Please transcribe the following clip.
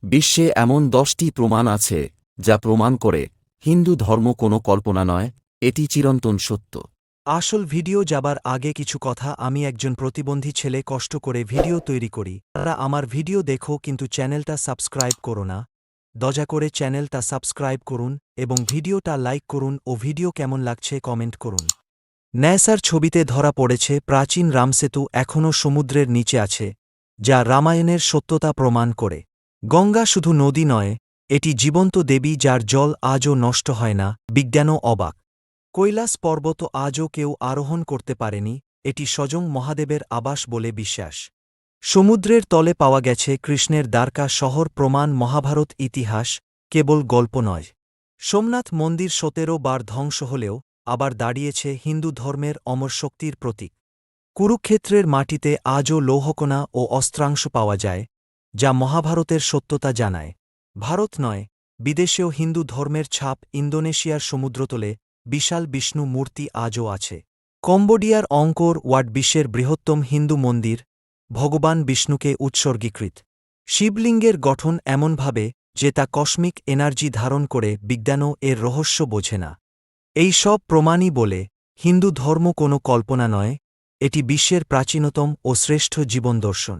বিশ্বে এমন 10টি প্রমাণ আছে যা প্রমাণ করে হিন্দু ধর্ম কোনো কল্পনা নয়, এটি চিরন্তন সত্য। আসল ভিডিও যাবার আগে কিছু কথা। আমি একজন প্রতিবন্ধী ছেলে, কষ্ট করে ভিডিও তৈরি করি। তারা আমার ভিডিও দেখো কিন্তু চ্যানেলটা সাবস্ক্রাইব করো না। দয়া করে চ্যানেলটা সাবস্ক্রাইব করুন এবং ভিডিওটা লাইক করুন ও ভিডিও কেমন লাগছে কমেন্ট করুন। ন্যাসার ছবিতে ধরা পড়েছে প্রাচীন রামসেতু এখনও সমুদ্রের নিচে আছে, যা রামায়ণের সত্যতা প্রমাণ করে। গঙ্গা শুধু নদী নয়, এটি জীবন্ত দেবী যার জল আজও নষ্ট হয় না। বিজ্ঞানও অবাক। কৈলাস পর্বত আজও কেউ আরোহণ করতে পারেনি, এটি স্বয়ং মহাদেবের আবাস বলে বিশ্বাস। সমুদ্রের তলে পাওয়া গেছে কৃষ্ণের দ্বারকা শহর, প্রমাণ মহাভারত ইতিহাস, কেবল গল্প নয়। সোমনাথ মন্দির 17 বার ধ্বংস হলেও আবার দাঁড়িয়েছে হিন্দু ধর্মের অমর শক্তির প্রতীক। কুরুক্ষেত্রের মাটিতে আজও লৌহকণা ও অস্ত্রাংশ পাওয়া যায়, যা মহাভারতের সত্যতা জানায়। ভারত নয়, বিদেশেও হিন্দু ধর্মের ছাপ। ইন্দোনেশিয়ার সমুদ্রতলে বিশাল বিষ্ণু মূর্তি আজও আছে। কম্বোডিয়ার অঙ্কোর ওয়াট বিশ্বের বৃহত্তম হিন্দু মন্দির, ভগবান বিষ্ণুকে উৎসর্গীকৃত। শিবলিঙ্গের গঠন এমনভাবে যে তা কসমিক এনার্জি ধারণ করে, বিজ্ঞানও এর রহস্য বোঝে না। এই সব প্রমাণই বলে হিন্দু ধর্ম কোনো কল্পনা নয়, এটি বিশ্বের প্রাচীনতম ও শ্রেষ্ঠ জীবনদর্শন।